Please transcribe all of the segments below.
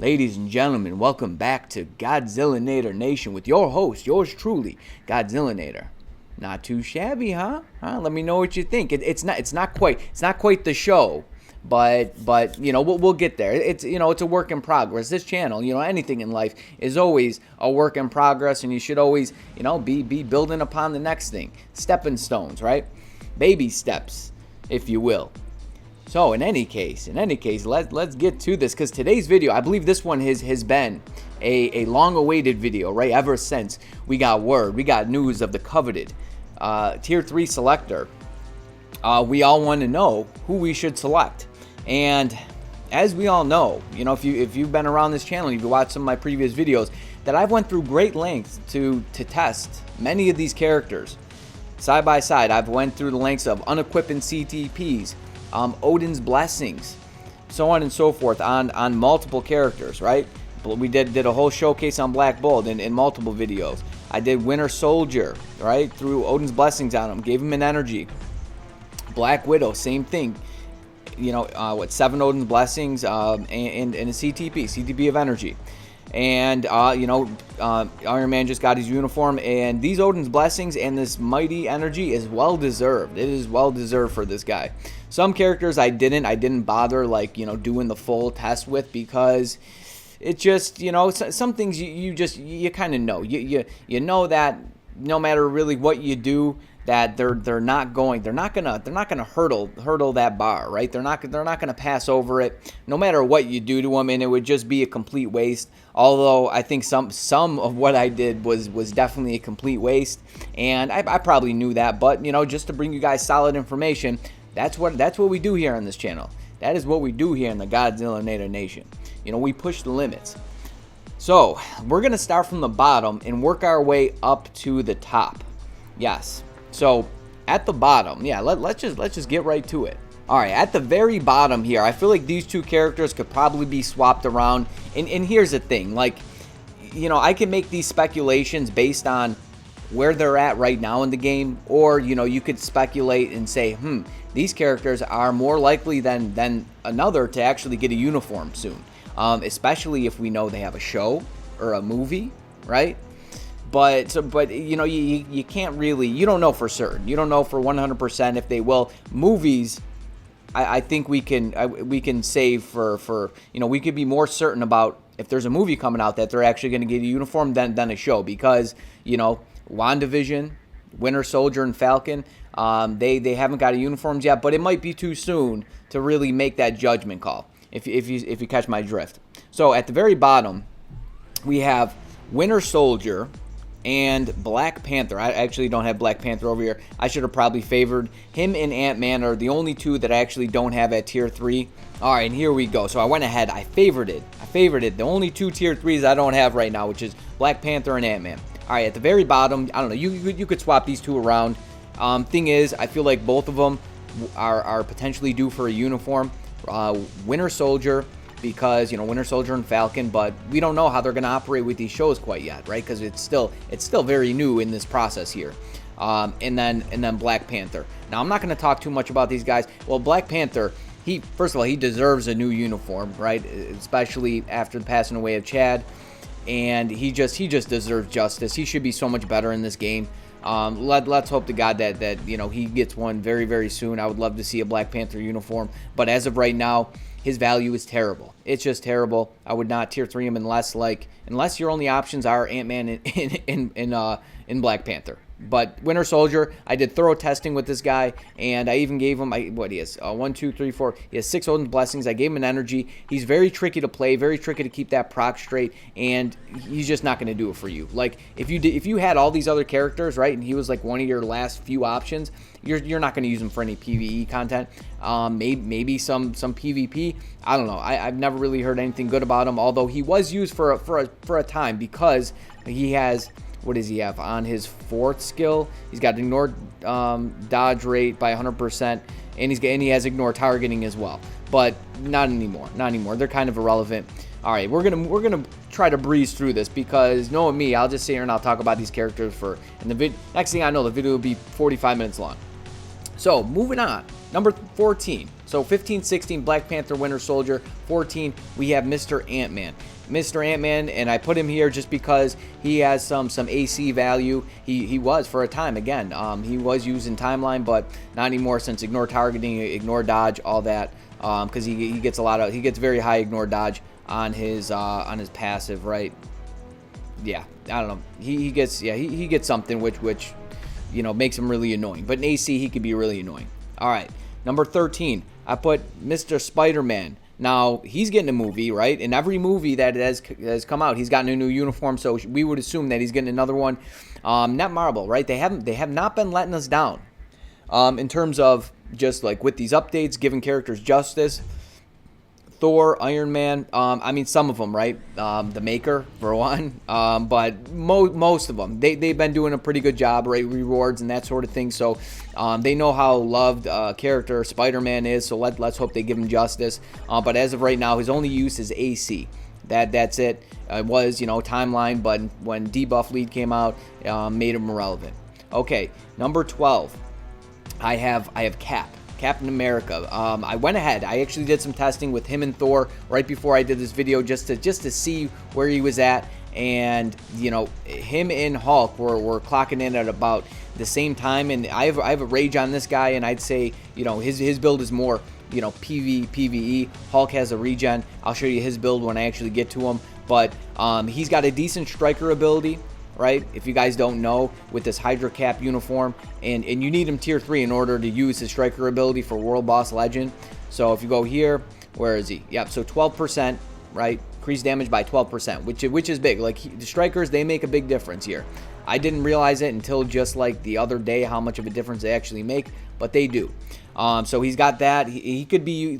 Ladies and gentlemen, welcome back to Godzillanator Nation with your host, yours truly, Godzillanator. Not too shabby, huh? Let me know what you think. It's not quite the show, but we'll get there. It's a work in progress. This channel, anything in life is always a work in progress, and you should always be building upon the next thing. Stepping stones, right? Baby steps, if you will. So in any case, let's get to this, because today's video, I believe this one has been a long-awaited video, right? Ever since we got news of the coveted Tier 3 Selector. We all want to know who we should select. And as we all know, if you've been around this channel, if you watched some of my previous videos, that I've went through great lengths to test many of these characters. Side by side, I've went through the lengths of unequipping CTPs, Odin's blessings, so on and so forth on multiple characters, right? We did a whole showcase on Black Bolt in multiple videos. I did Winter Soldier, right? Threw Odin's blessings on him, gave him an energy. Black Widow, same thing. 7 Odin's blessings and a CTP of energy. And Iron Man just got his uniform, and these Odin's blessings and this mighty energy is well deserved. It is well deserved for this guy. Some characters I didn't bother doing the full test with, because it just some things you kind of know. You know that no matter really what you do, that they're not gonna hurdle that bar, right? They're not gonna pass over it, no matter what you do to them, and it would just be a complete waste. Although I think some of what I did was definitely a complete waste, and I probably knew that, but just to bring you guys solid information, that's what we do here on this channel. That is what we do here in the Godzillanator Nation. We push the limits. So we're gonna start from the bottom and work our way up to the top. Yes. So at the bottom, yeah, let's just get right to it. All right, at the very bottom here, I feel like these two characters could probably be swapped around. And here's the thing, I can make these speculations based on where they're at right now in the game, or you could speculate and say, these characters are more likely than another to actually get a uniform soon, especially if we know they have a show or a movie, right? But you can't really, you don't know for certain. You don't know for 100% if they will. Movies, I think we can save for we could be more certain about if there's a movie coming out that they're actually going to get a uniform than a show, because WandaVision, Winter Soldier, and Falcon, they haven't got a uniforms yet, but it might be too soon to really make that judgment call, if you catch my drift. So at the very bottom, we have Winter Soldier and Black Panther. I actually don't have Black Panther over here. I should have probably favored him, and Ant-Man are the only two that I actually don't have at Tier 3. All right, and here we go. So I went ahead. I favored it. The only two Tier 3s I don't have right now, which is Black Panther and Ant-Man. All right, at the very bottom, I don't know. You could swap these two around. Thing is, I feel like both of them are potentially due for a uniform. Winter Soldier, because Winter Soldier and Falcon, but we don't know how they're going to operate with these shows quite yet, right? Because it's still very new in this process here. And then Black Panther. Now I'm not going to talk too much about these guys. Well, Black Panther, first of all, he deserves a new uniform, right? Especially after the passing away of Chad, and he just deserves justice. He should be so much better in this game. Let's hope to God that he gets one very, very soon. I would love to see a Black Panther uniform, but as of right now, his value is terrible. It's just terrible. I would not Tier 3 him unless your only options are Ant-Man and Black Panther. But Winter Soldier, I did thorough testing with this guy, and I even gave him what he has 1, 2, 3, 4. He has 6 Odin's blessings. I gave him an energy. He's very tricky to play, very tricky to keep that proc straight, and he's just not going to do it for you. Like if you had all these other characters, right, and he was like one of your last few options, you're not going to use him for any PvE content. Maybe some PvP. I don't know. I've never really heard anything good about him. Although he was used for a time, because he has. What does he have on his 4th skill? He's got ignore dodge rate by 100%, and he has ignore targeting as well. But not anymore. They're kind of irrelevant. All right, we're gonna try to breeze through this, because knowing me, I'll just sit here and I'll talk about these characters and next thing I know, the video will be 45 minutes long. So moving on, number 14. So 15, 16, Black Panther, Winter Soldier. 14, we have Mr. Ant-Man. Mr. Ant-Man, and I put him here just because he has some AC value. He was for a time, again. He was used in Timeline, but not anymore since ignore targeting, ignore dodge, all that. Because he gets he gets very high ignore dodge on his passive, right? Yeah, I don't know. He gets something which makes him really annoying. But in AC, he could be really annoying. All right, number 13, I put Mr. Spider-Man. Now, he's getting a movie, right? In every movie that has come out, he's gotten a new uniform, so we would assume that he's getting another one. Not Marvel, right? They have not been letting us down in terms of just like with these updates, giving characters justice. Thor, Iron Man, I mean some of them, right? The Maker, for one, but most of them, they've been doing a pretty good job, right? Rewards and that sort of thing, so they know how loved character Spider-Man is, so let's hope they give him justice. But as of right now, his only use is AC. That's it. It was, Timeline, but when Debuff Lead came out, made him irrelevant. Okay, number 12, I have Captain America. I went ahead. I actually did some testing with him and Thor right before I did this video just to see where he was at. And him and Hulk were clocking in at about the same time. And I have a rage on this guy, and I'd say his build is more PvE. Hulk has a regen. I'll show you his build when I actually get to him. But he's got a decent striker ability, right? If you guys don't know, with this Hydra Cap uniform, and you need him tier 3 in order to use his striker ability for World Boss Legend. So if you go here, where is he? Yep, so 12%, right? Increased damage by 12%, which is big. Like the strikers, they make a big difference here. I didn't realize it until just like the other day how much of a difference they actually make, but they do. So he's got that. He could be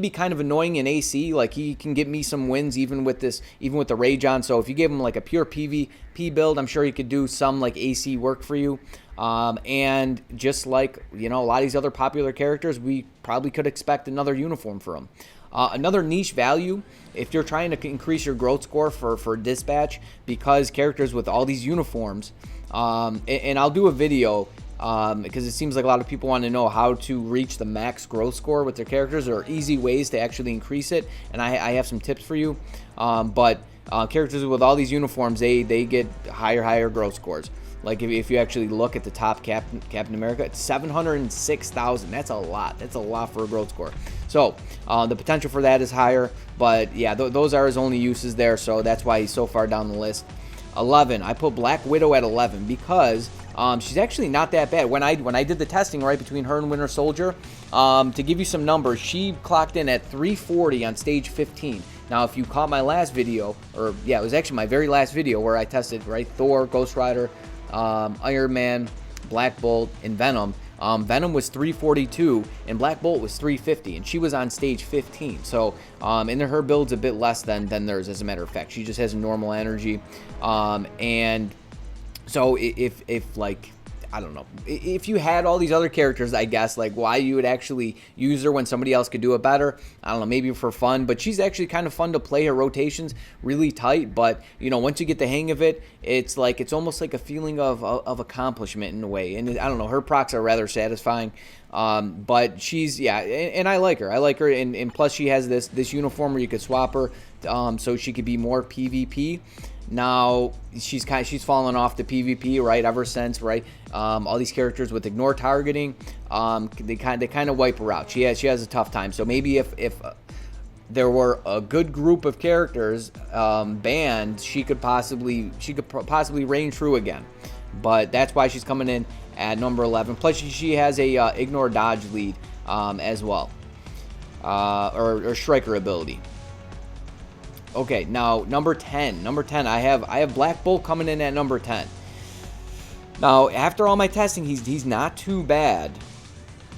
kind of annoying in AC. Like he can get me some wins even with the rage on. So if you gave him like a pure PvP build, I'm sure he could do some like AC work for you. And just like a lot of these other popular characters, we probably could expect another uniform for him. Another niche value, if you're trying to increase your growth score for dispatch, because characters with all these uniforms, and I'll do a video because it seems like a lot of people want to know how to reach the max growth score with their characters, or easy ways to actually increase it, and I have some tips for you. But characters with all these uniforms, they get higher growth scores. Like if you actually look at the top Captain America, it's 706,000. That's a lot. That's a lot for a growth score. So the potential for that is higher. But yeah, those are his only uses there. So that's why he's so far down the list. 11. I put Black Widow at 11 because she's actually not that bad. When I did the testing right between her and Winter Soldier, to give you some numbers, she clocked in at 340 on stage 15. Now, if you caught my last video, or yeah, it was actually my very last video where I tested right Thor, Ghost Rider, Iron Man, Black Bolt, and Venom. Venom was 342 and Black Bolt was 350, and she was on stage 15. So and her build's a bit less than theirs, as a matter of fact. She just has normal energy, and so if like, I don't know, if you had all these other characters, I guess, like why you would actually use her when somebody else could do it better, I don't know, maybe for fun. But she's actually kind of fun to play. Her rotations really tight, but once you get the hang of it, it's almost like a feeling of accomplishment in a way. And I don't know, her procs are rather satisfying. But she's, yeah, and I like her, and plus she has this uniform where you could swap her, so she could be more PvP. Now she's fallen off the PvP, right, ever since, right? All these characters with ignore targeting, they kind of wipe her out. She has a tough time. So maybe if there were a good group of characters banned, she could possibly reign true again. But that's why she's coming in at number 11. Plus she has a ignore dodge lead as well, or striker ability. Okay, now number 10. I have Black Bolt coming in at number 10. Now, after all my testing, he's not too bad.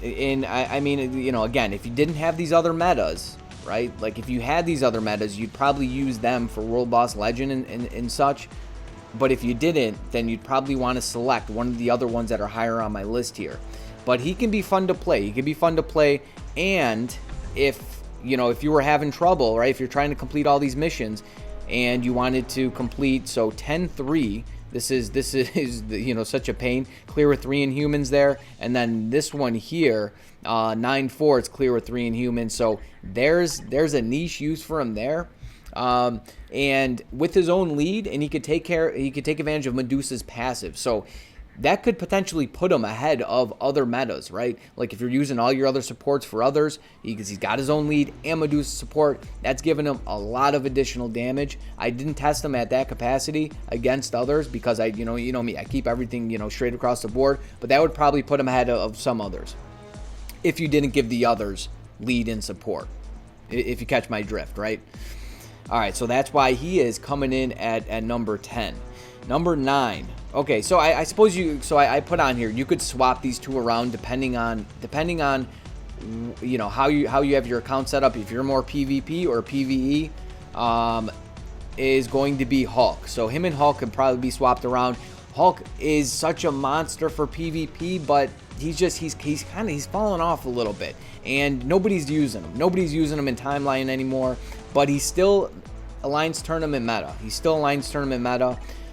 And I mean, again, if you didn't have these other metas, right? Like if you had these other metas, you'd probably use them for World Boss Legend and such. But if you didn't, then you'd probably want to select one of the other ones that are higher on my list here. But he can be fun to play. And if you were having trouble, right, if you're trying to complete all these missions and you wanted to complete, so 10-3, This is such a pain. Clear with 3 Inhumans there, and then this one here, 9/4, it's clear with 3 Inhumans. So there's a niche use for him there. And with his own lead, and he could take advantage of Medusa's passive. So that could potentially put him ahead of other metas, right? Like if you're using all your other supports for others, because he's got his own lead and Medusa support, that's giving him a lot of additional damage. I didn't test him at that capacity against others because you know me, I keep everything, straight across the board, but that would probably put him ahead of some others if you didn't give the others lead and support, if you catch my drift, right? All right, so that's why he is coming in at number 10. Number 9. Okay, so I suppose I put on here, you could swap these two around depending on how you have your account set up. If you're more PvP or PvE, is going to be Hulk. So him and Hulk could probably be swapped around. Hulk is such a monster for PvP, but he's fallen off a little bit, and nobody's using him. Nobody's using him in timeline anymore, but he's still Alliance Tournament meta.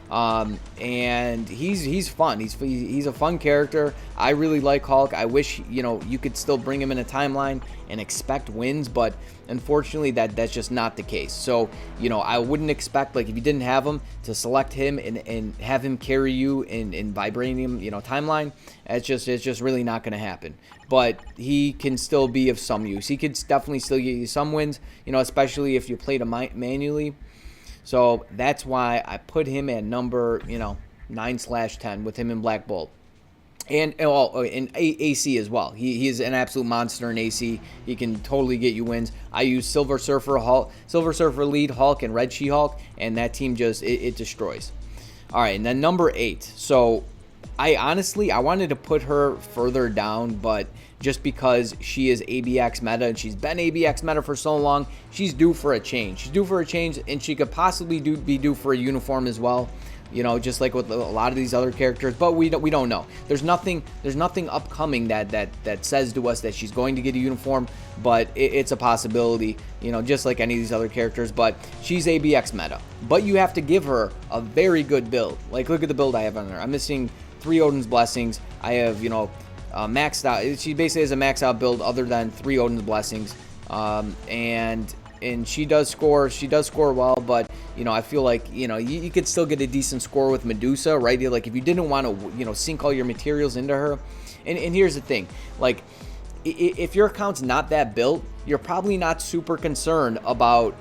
And he's fun. He's a fun character. I really like Hulk. I wish you could still bring him in a timeline and expect wins, but unfortunately that's just not the case. So I wouldn't expect, like, if you didn't have him, to select him and have him carry you in Vibranium timeline. It's just really not going to happen. But he can still be of some use. He could definitely still get you some wins, especially if you played him manually. So that's why I put him at number 9/10 with him in Black Bolt. And in AC as well. He is an absolute monster in AC. He can totally get you wins. I use Silver Surfer lead Hulk and Red She-Hulk, and that team just it destroys. All right, and then number 8. So I wanted to put her further down, but just because she is ABX meta and she's been ABX meta for so long, she's due for a change. And she could possibly be due for a uniform as well. Just like with a lot of these other characters, but we don't know. There's nothing upcoming that says to us that she's going to get a uniform, but it's a possibility, just like any of these other characters. But she's ABX meta, but you have to give her a very good build. Like, look at the build I have on her. I'm missing 3 Odin's Blessings. I have maxed out. She basically has a maxed out build other than 3 Odin's Blessings, and she does score well, but I feel like you could still get a decent score with Medusa, right? Like, if you didn't want to sink all your materials into her. And here's the thing, like, if your account's not that built, you're probably not super concerned about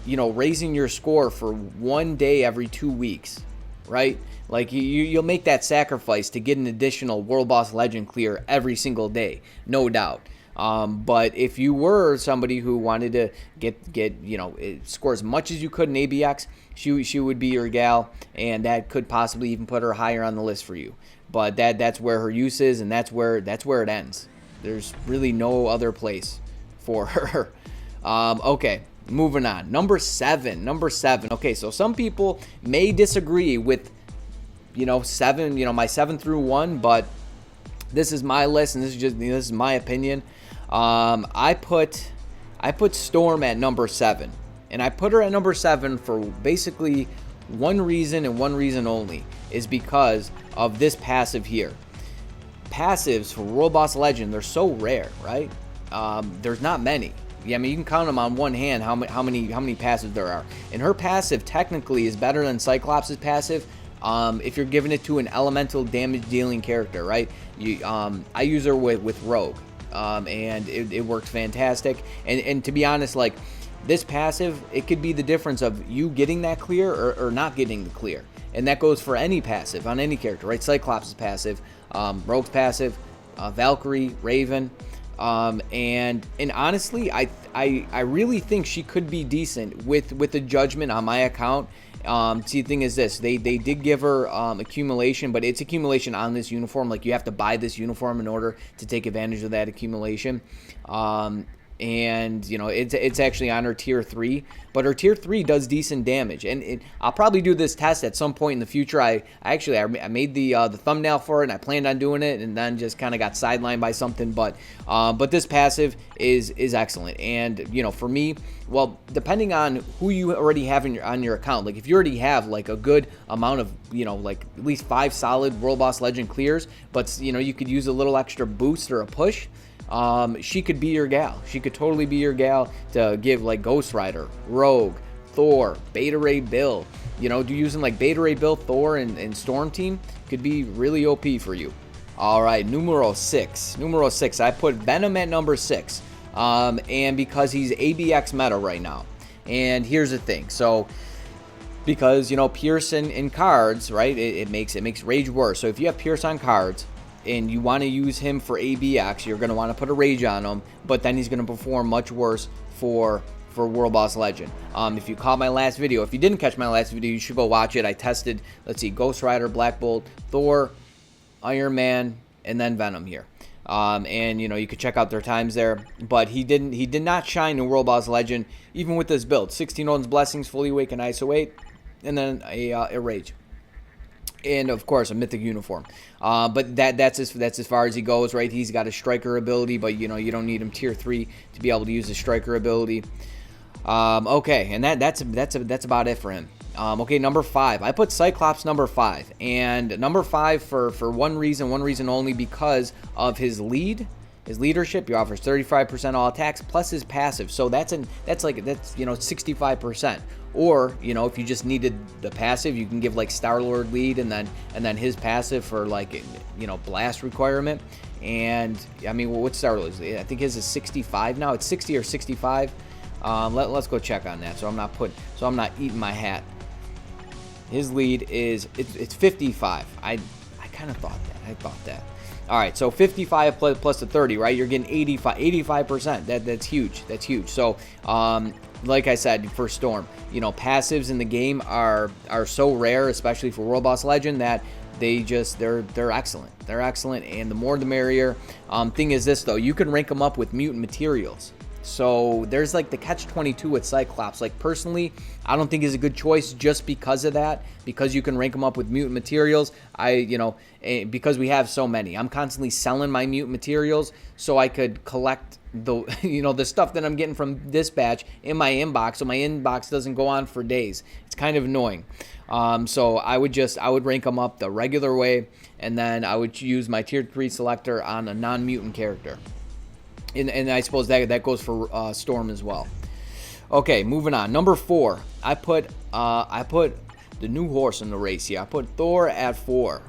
raising your score for 1 day every 2 weeks, right? Like, you'll make that sacrifice to get an additional World Boss Legend clear every single day, no doubt. But if you were somebody who wanted to get score as much as you could in ABX, she would be your gal, and that could possibly even put her higher on the list for you. But that's where her use is, and that's where it ends. There's really no other place for her. Okay, moving on. Number 7. Okay, so some people may disagree with 7, my 7 through 1, but this is my list, and this is my opinion. I put Storm at number 7, and I put her at number 7 for basically one reason and one reason only, is because of this passive here. Passives for World Boss Legend, they're so rare, right? There's not many. Yeah, I mean, you can count them on one hand how many passives there are. And her passive technically is better than Cyclops' passive. If you're giving it to an elemental damage dealing character, right? I use her with Rogue, and it works fantastic. And to be honest, like, this passive, it could be the difference of you getting that clear or not getting the clear. And that goes for any passive on any character, right? Cyclops' passive, Rogue's passive, Valkyrie, Raven. And honestly, I really think she could be decent with the judgment on my account. See, the thing is this, they did give her accumulation, but it's accumulation on this uniform. Like, you have to buy this uniform in order to take advantage of that accumulation. and you know it's actually on her tier 3, but her tier 3 does decent damage, and I'll probably do this test at some point in the future. I made the thumbnail for it, and I planned on doing it, and then just kind of got sidelined by something. But this passive is excellent, and you know, for me, well, depending on who you already have on your account, like if you already have like a good amount of, you know, like at least 5 solid World Boss Legend clears, but you know, you could use a little extra boost or a push. She could be your gal. She could totally be your gal to give like Ghost Rider, Rogue, Thor, Beta Ray Bill. You know, using like Beta Ray Bill, Thor, and Storm Team could be really OP for you. All right, numero 6. I put Venom at number 6, and because he's ABX meta right now. And here's the thing. So, because you know Pierce in cards, right? It makes Rage worse. So if you have Pierce on cards, and you want to use him for ABX, you're going to want to put a Rage on him, but then he's going to perform much worse for World Boss Legend. If you caught my last video, if you didn't catch my last video, you should go watch it. I tested, let's see, Ghost Rider, Black Bolt, Thor, Iron Man, and then Venom here. And you know, you could check out their times there, but he did not shine in World Boss Legend, even with this build. 16 Odin's Blessings, fully awakened ISO 8, and then a Rage. And of course a mythic uniform, but that's as far as he goes, right? He's got a striker ability, but you know, you don't need him tier 3 to be able to use the striker ability. Okay, and that's about it for him. Okay, number 5, I put Cyclops number 5, and number 5 for one reason only, because of his leadership. He offers 35% all attacks plus his passive, so that's you know 65%. Or you know, if you just needed the passive, you can give like Star-Lord lead and then his passive for like, you know, blast requirement. And I mean, well, what's Star-Lord's? I think his is 65 now. It's 60 or 65. Let's go check on that. So I'm not eating my hat. His lead is it's 55. I kind of thought that. All right, so 55 plus the 30, right? You're getting 85%. That's huge. So, like I said, for Storm, you know, passives in the game are so rare, especially for World Boss Legend, that they're excellent. They're excellent, and the more the merrier. Thing is this though, you can rank them up with mutant materials. So there's like the catch-22 with Cyclops. Like personally, I don't think is a good choice just because of that. Because you can rank them up with mutant materials. Because we have so many, I'm constantly selling my mutant materials so I could collect the the stuff that I'm getting from Dispatch in my inbox, so my inbox doesn't go on for days. It's kind of annoying. So I would rank them up the regular way, and then I would use my tier 3 selector on a non-mutant character. And I suppose that goes for Storm as well. Okay, moving on. Number 4, I put the new horse in the race here. I put Thor at 4.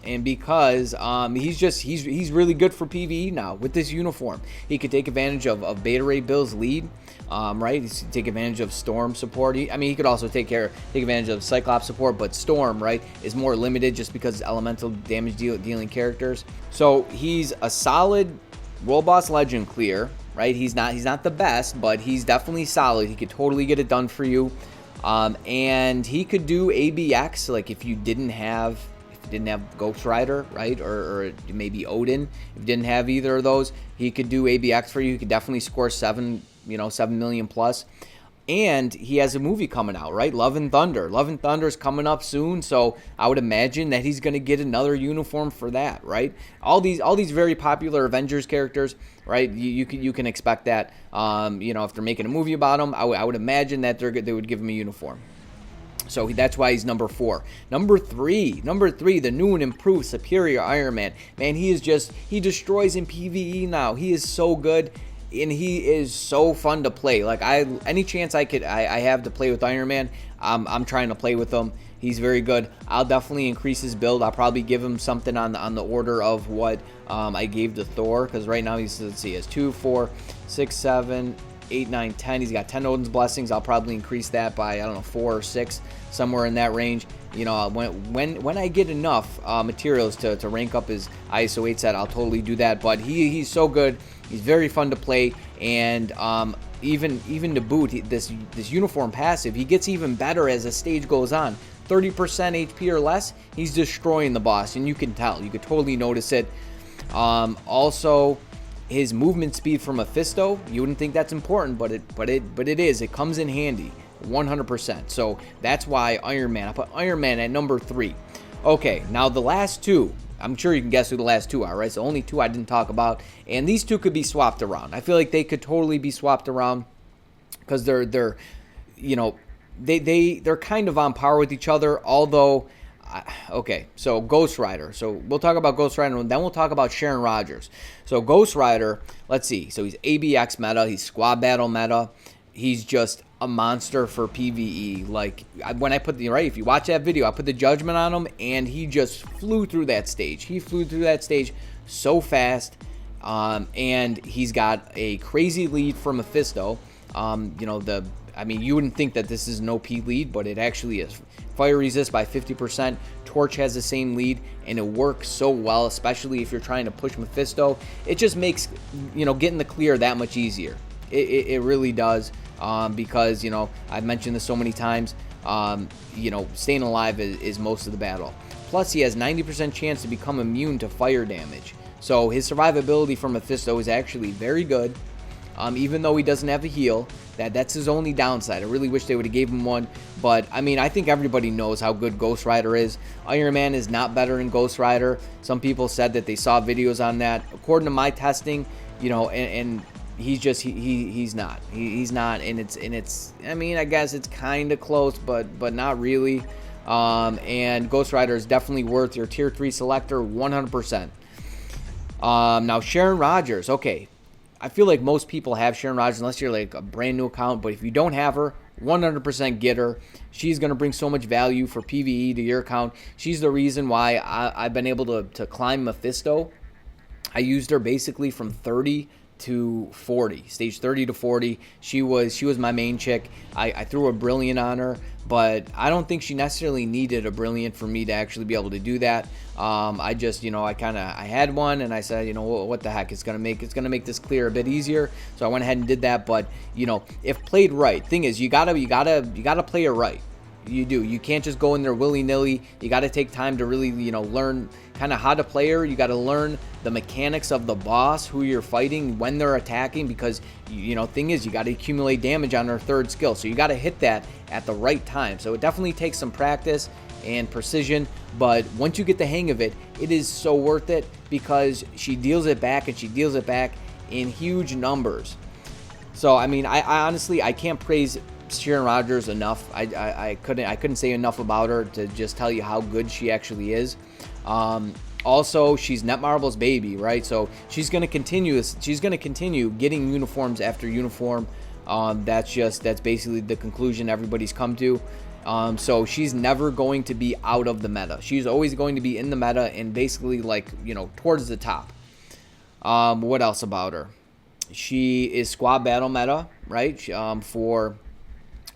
And because he's really good for PvE now with this uniform. He could take advantage of Beta Ray Bill's lead, right? He could take advantage of Storm support. He could also take advantage of Cyclops support, but Storm, right, is more limited just because it's elemental damage dealing characters. So he's a solid World Boss Legend clear, right? He's not the best, but he's definitely solid. He could totally get it done for you. And he could do ABX, like if you didn't have Ghost Rider, right, or maybe Odin. If you didn't have either of those, he could do ABX for you. He could definitely score 7 million plus. And he has a movie coming out, right? Love and Thunder. Love and Thunder is coming up soon, so I would imagine that he's going to get another uniform for that, right? All these very popular Avengers characters, right? You can expect that. If they're making a movie about him, I would imagine that they would give him a uniform. So that's why he's number 4. Number 3, the new and improved Superior Iron Man. Man, he destroys in PvE now. He is so good. And he is so fun to play. Like any chance I have to play with Iron Man, I'm trying to play with him. He's very good. I'll definitely increase his build. I'll probably give him something on the order of what I gave to Thor, because right now he has 2, 4, 6, 7, 8, 9, 10. He's got 10 Odin's Blessings. I'll probably increase that by, I don't know, 4 or 6, somewhere in that range. You know, when I get enough materials to rank up his ISO 8 set, I'll totally do that. But he's so good. He's very fun to play, and even to boot, this uniform passive, he gets even better as the stage goes on. 30% HP or less, he's destroying the boss, and you can tell. You could totally notice it. Also, his movement speed from Mephisto, you wouldn't think that's important, but it is. It comes in handy, 100%. So that's why Iron Man. I put Iron Man at number 3. Okay, now the last two. I'm sure you can guess who the last two are, right? So only two I didn't talk about, and these two could be swapped around. I feel like they could totally be swapped around because they're kind of on par with each other. Although, okay, so Ghost Rider. So we'll talk about Ghost Rider, and then we'll talk about Sharon Rogers. So Ghost Rider, let's see. So he's ABX meta. He's squad battle meta. He's just a monster for PvE. Like, when I put the, right, if you watch that video, I put the judgment on him, and he just flew through that stage. He flew through that stage so fast, and he's got a crazy lead from Mephisto. You wouldn't think that this is an OP lead, but it actually is. Fire resist by 50%. Torch has the same lead, and it works so well, especially if you're trying to push Mephisto. It just makes, getting the clear that much easier. It really does, because, I've mentioned this so many times, staying alive is most of the battle. Plus, he has 90% chance to become immune to fire damage. So his survivability from Mephisto is actually very good, even though he doesn't have a heal. That's his only downside. I really wish they would have gave him one, but I think everybody knows how good Ghost Rider is. Iron Man is not better than Ghost Rider. Some people said that they saw videos on that. According to my testing, and he's not. He's not, and it's. I guess it's kind of close, but not really. And Ghost Rider is definitely worth your tier 3 selector, 100%. Now Sharon Rogers. Okay, I feel like most people have Sharon Rogers unless you're like a brand new account. But if you don't have her, 100% get her. She's gonna bring so much value for PvE to your account. She's the reason why I've been able to climb Mephisto. I used her basically from 30 to 40, stage 30 to 40. She was my main chick. I threw a brilliant on her, but I don't think she necessarily needed a brilliant for me to actually be able to do that. I just, I had one, and I said, what the heck, it's gonna make this clear a bit easier. So I went ahead and did that. But if played right, thing is, you gotta play it right. You do. You can't just go in there willy-nilly. You got to take time to really, learn kind of how to play her. You got to learn the mechanics of the boss, who you're fighting, when they're attacking, because, thing is, you got to accumulate damage on her third skill. So you got to hit that at the right time. So it definitely takes some practice and precision, but once you get the hang of it, it is so worth it, because she deals it back, and she deals it back in huge numbers. So, I honestly, I can't praise Sharon Rogers enough. I couldn't say enough about her to just tell you how good she actually is. Also, she's Netmarble's baby, right? So she's gonna continue getting uniforms after uniform. That's basically the conclusion everybody's come to. So she's never going to be out of the meta. She's always going to be in the meta, and basically towards the top. What else about her? She is squad battle meta, right?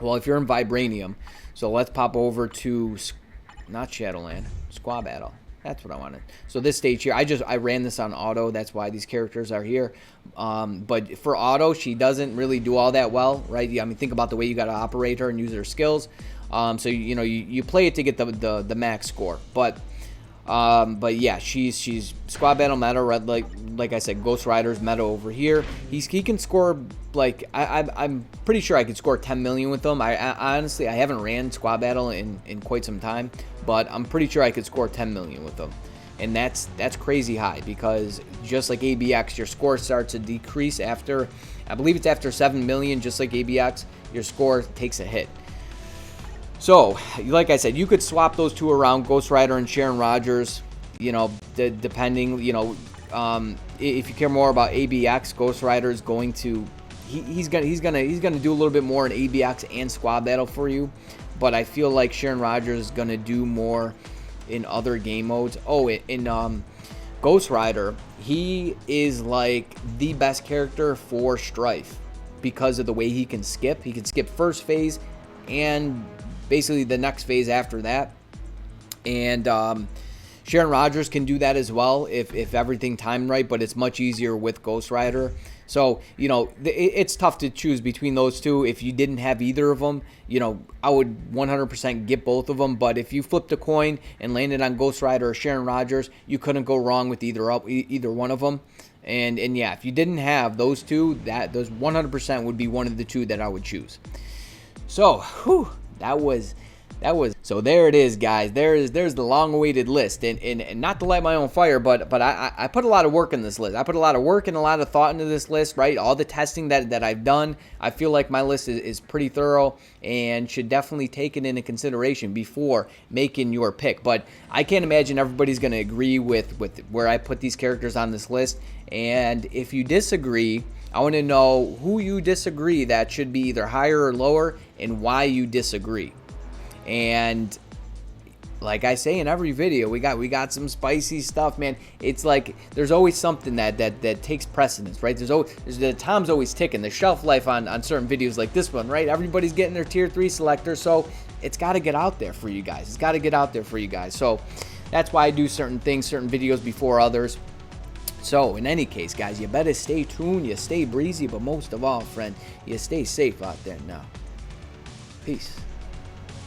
If you're in Vibranium, so let's pop over to, not Shadowland, Squad Battle. That's what I wanted. So this stage here, I ran this on auto. That's why these characters are here. But for auto, she doesn't really do all that well, right? Think about the way you got to operate her and use her skills. So you play it to get the max score. But yeah, she's squad battle meta. Like I said, Ghost Rider's meta over here. He can score, I'm pretty sure I could score 10 million with him. I honestly, I haven't ran squad battle in quite some time, but I'm pretty sure I could score 10 million with him. And that's crazy high, because just like ABX, your score starts to decrease after, I believe it's after 7 million, just like ABX, your score takes a hit. So, like I said, you could swap those two around, Ghost Rider and Sharon Rogers, depending, if you care more about ABX, Ghost Rider is going to, he's gonna do a little bit more in ABX and squad battle for you, but I feel like Sharon Rogers is gonna do more in other game modes. In Ghost Rider, he is like the best character for Strife because of the way he can skip. He can skip first phase and basically the next phase after that. And Sharon Rogers can do that as well if everything timed right, but it's much easier with Ghost Rider. So, it's tough to choose between those two. If you didn't have either of them, I would 100% get both of them. But if you flipped a coin and landed on Ghost Rider or Sharon Rogers, you couldn't go wrong with either one of them. And yeah, if you didn't have those two, those 100% would be one of the two that I would choose. So, that was so there it is, guys. There's the long-awaited list, and not to light my own fire, but I put a lot of work in this list. I put a lot of work and a lot of thought into this list, right? All the testing that I've done, I feel like my list is pretty thorough and should definitely take it into consideration before making your pick. But I can't imagine everybody's going to agree with where I put these characters on this list. And if you disagree, I want to know who you disagree that should be either higher or lower and why you disagree. And like I say in every video, we got some spicy stuff, man. It's like there's always something that takes precedence, right? The time's always ticking. The shelf life on certain videos like this one, right? Everybody's getting their tier 3 selector, so it's got to get out there for you guys. It's got to get out there for you guys. So that's why I do certain things, certain videos before others. So in any case, guys, you better stay tuned, you stay breezy, but most of all, friend, you stay safe out there now. Peace.